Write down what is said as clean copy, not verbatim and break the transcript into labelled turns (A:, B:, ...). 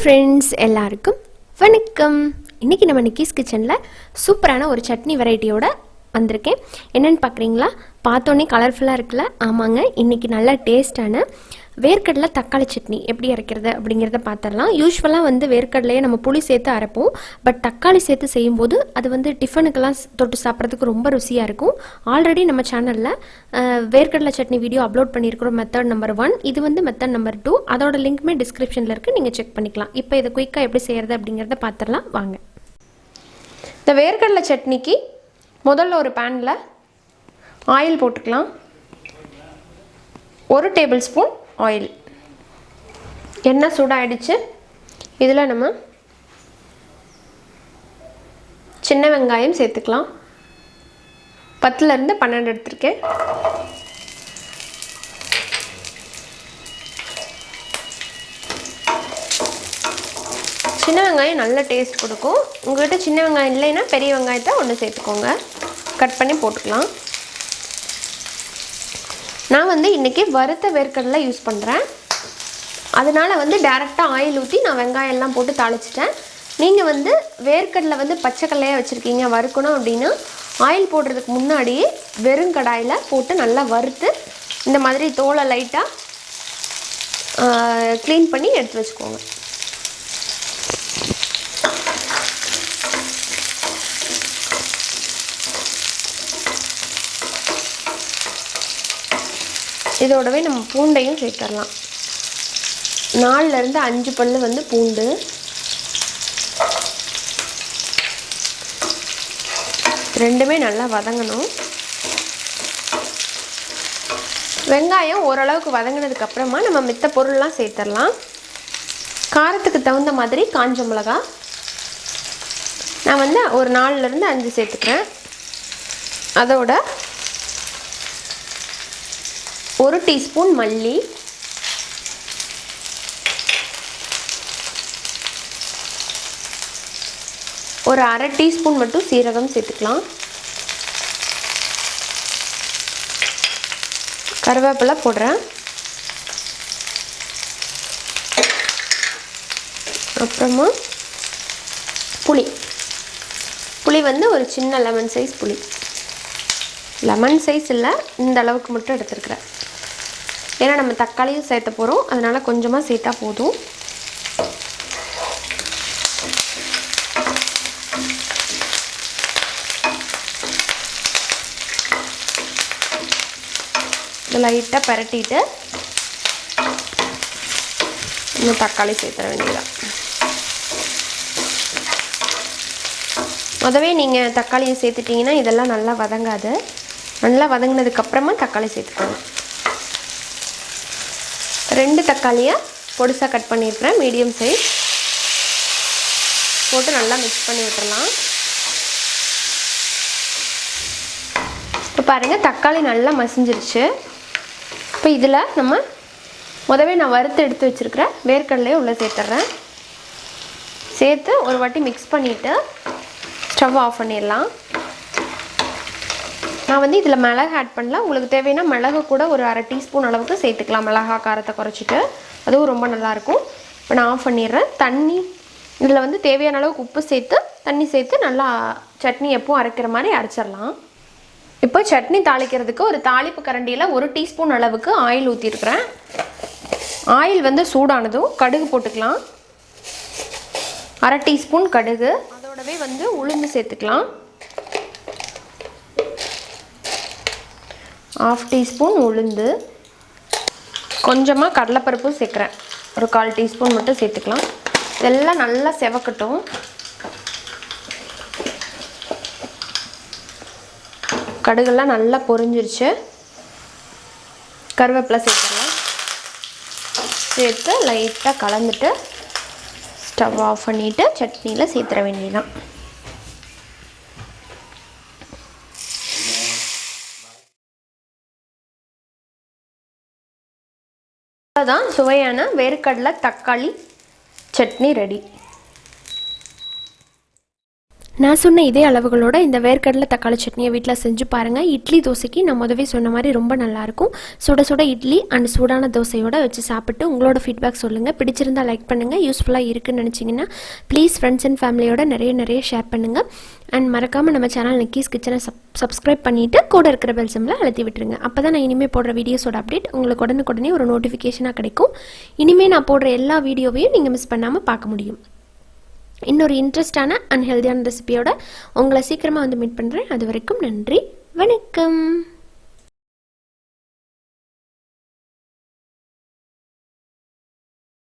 A: Friends எல்லாருக்கும் வணக்கம். இன்றைக்கி நம்ம நிக்கிஸ் கிச்சனில் சூப்பரான ஒரு சட்னி வெரைட்டியோட வந்திருக்கேன். என்னென்னு பார்க்குறீங்களா? பார்த்தோன்னே கலர்ஃபுல்லாக இருக்குல்ல? ஆமாங்க, இன்றைக்கி நல்லா டேஸ்டான வேர்க்கடலை தக்காளி சட்னி எப்படி அரைக்கிறது அப்படிங்கிறத பார்த்துடலாம். யூஸ்வலாக வேர்க்கடலையே நம்ம புளி சேர்த்து அரைப்போம். பட் தக்காளி சேர்த்து செய்யும்போது அது டிஃபனுக்கெல்லாம் தொட்டு சாப்பிட்றதுக்கு ரொம்ப ருசியாக இருக்கும். ஆல்ரெடி நம்ம சேனலில் வேர்க்கடலை சட்னி வீடியோ அப்லோட் பண்ணியிருக்கிறோம். மெத்தட் நம்பர் 1, இது மெத்தட் நம்பர் 2. அதோட லிங்க்குமே டிஸ்கிரிப்ஷனில் இருக்குது, நீங்கள் செக் பண்ணிக்கலாம். இப்போ இதை குயிக்காக எப்படி செய்கிறது அப்படிங்கிறத பார்த்துடலாம் வாங்க. இந்த வேர்க்கடலை சட்னிக்கு முதல்ல ஒரு பேனில் ஆயில் போட்டுக்கலாம். 1 டேபிள் ஸ்பூன் ஆயில். எண்ணெய் சூடாகிடுச்சு. இதில் நம்ம சின்ன வெங்காயம் சேர்த்துக்கலாம். 10லேருந்து 12 எடுத்திருக்கேன். சின்ன வெங்காயம் நல்ல டேஸ்ட் கொடுக்கும். உங்கள்கிட்ட சின்ன வெங்காயம் இல்லைன்னா பெரிய வெங்காயத்தை ஒன்று சேர்த்துக்கோங்க. கட் பண்ணி போட்டுக்கலாம். நான் இன்றைக்கி வறுத்த வேர்க்கடலை யூஸ் பண்ணுறேன். அதனால் டேரெக்டாக ஆயில் ஊற்றி நான் வெங்காயம்லாம் போட்டு தாளிச்சிட்டேன். நீங்கள் வேர்க்கடலை பச்சைக்கல்லையாக வச்சுருக்கீங்க வறுக்கணும் அப்படின்னா ஆயில் போடுறதுக்கு முன்னாடியே வெறும் கடாயில் போட்டு நல்லா வறுத்து இந்த மாதிரி தோலை லைட்டாக க்ளீன் பண்ணி எடுத்து வச்சுக்கோங்க. இதோடவே நம்ம பூண்டையும் சேர்த்துடலாம். 4லேருந்து 5 பல்லு பூண்டு. ரெண்டுமே நல்லா வதங்கணும். வெங்காயம் ஓரளவுக்கு வதங்கினதுக்கு அப்புறமா நம்ம மித்த பொருள்லாம் சேர்த்துடலாம். காரத்துக்கு தகுந்த மாதிரி காஞ்ச மிளகா நான் ஒரு 4லேருந்து 5 சேர்த்துக்கிறேன். அதோட 1 டீஸ்பூன் மல்லி, ஒரு 1/2 டீஸ்பூன் மட்டும் சீரகம் சேர்த்துக்கலாம். கருவேப்பிலை போடுறேன். அப்புறமா புளி ஒரு சின்ன லெமன் சைஸ் புளி. லெமன் சைஸ் இல்லை, இந்த அளவுக்கு மட்டும் எடுத்துருக்குறேன். ஏன்னா நம்ம தக்காளியும் சேர்த்த போகிறோம், அதனால் கொஞ்சமாக சேர்த்தா போதும். லைட்டாக பரட்டிட்டு இன்னும் தக்காளி சேர்த்துற வேண்டியதான். முதவே நீங்கள் தக்காளியை சேர்த்துட்டிங்கன்னா இதெல்லாம் நல்லா வதங்காது. நல்லா வதங்கினதுக்கப்புறமா தக்காளி சேர்த்துக்கோங்க. 2 தக்காளியை பொடிசாக கட் பண்ணியிருக்கிறேன், மீடியம் சைஸ். போட்டு நல்லா மிக்ஸ் பண்ணி விட்டுறலாம். இப்போ பாருங்கள், தக்காளி நல்லா மசிஞ்சிருச்சு. இப்போ இதில் நம்ம முதவே நான் வறுத்து எடுத்து வச்சுருக்கிற வேர்க்கடலையை உள்ளே சேர்த்துட்றேன். சேர்த்து ஒரு வாட்டி மிக்ஸ் பண்ணிவிட்டு ஸ்டவ் ஆஃப் பண்ணிடலாம். நான் இதில் மிளகு ஆட் பண்ணல. உங்களுக்கு தேவைன்னா மிளகு கூட ஒரு 1/2 டீஸ்பூன் அளவுக்கு சேர்த்துக்கலாம். மிளகா காரத்தை குறைச்சிட்டு அதுவும் ரொம்ப நல்லாயிருக்கும். இப்போ நான் ஆஃப் பண்ணிடுறேன். தண்ணி இதில் தேவையான அளவுக்கு உப்பு சேர்த்து தண்ணி சேர்த்து நல்லா சட்னி எப்பவும் அரைக்கிற மாதிரி அரைச்சிடலாம். இப்போ சட்னி தாளிக்கிறதுக்கு ஒரு தாளிப்பு கரண்டியில் 1 டீஸ்பூன் அளவுக்கு ஆயில் ஊற்றிருக்கிறேன். ஆயில் சூடானதும் கடுகு போட்டுக்கலாம். 1/2 டீஸ்பூன் கடுகு. அதோடவே உளுந்து சேர்த்துக்கலாம். 1/2 டீஸ்பூன் உளுந்து. கொஞ்சமாக கடலைப்பருப்பும் சேர்க்குறேன், ஒரு 1/4 டீஸ்பூன் மட்டும் சேர்த்துக்கலாம். இதெல்லாம் நல்லா செவக்கட்டும். கடுகெல்லாம் நல்லா பொரிஞ்சிருச்சு. கருவேப்பிலை சேர்த்துக்கலாம். சேர்த்து லைட்டாக கலந்துட்டு ஸ்டவ் ஆஃப் பண்ணிவிட்டு சட்னியில் சேர்த்துற வேண்டியதுதான். அதான் சுவையான வேர்க்கடலை தக்காளி சட்னி ரெடி. நான் சொன்ன இதே அளவுகளோட இந்த வேர்க்கடலை தக்காளி சட்னியை வீட்டில் செஞ்சு பாருங்கள். இட்லி தோசைக்கு நான் முதவே சொன்ன மாதிரி ரொம்ப நல்லாயிருக்கும். சுட சுட இட்லி அண்ட் சூடான தோசையோடு வச்சு சாப்பிட்டு உங்களோட ஃபீட்பேக் சொல்லுங்கள். பிடிச்சிருந்தால் லைக் பண்ணுங்கள். யூஸ்ஃபுல்லாக இருக்குன்னு நினச்சிங்கன்னா ப்ளீஸ் ஃப்ரெண்ட்ஸ் அண்ட் ஃபேமிலியோட நிறைய ஷேர் பண்ணுங்கள். அண்ட் மறக்காமல் நம்ம சேனல் நிக்கிஸ் கிச்சனை சப்ஸ்கிரைப் பண்ணிவிட்டு கூட இருக்கிற பெல் சிம்பிளை அழுத்தி விட்டுருங்க. அப்போ தான் நான் இனிமேல் போடுற வீடியோஸோட அப்டேட் உங்களுக்கு உடனுக்குடனே ஒரு நோட்டிஃபிகேஷனாக கிடைக்கும். இனிமேல் நான் போடுற எல்லா வீடியோவையும் நீங்கள் மிஸ் பண்ணாமல் பார்க்க முடியும். இன்னொரு இன்ட்ரெஸ்டான அண்ட் ஹெல்தியான ரெசிபியோட உங்களை சீக்கிரமாக வந்து மீட் பண்ணுறேன். அது வரைக்கும் நன்றி, வணக்கம்.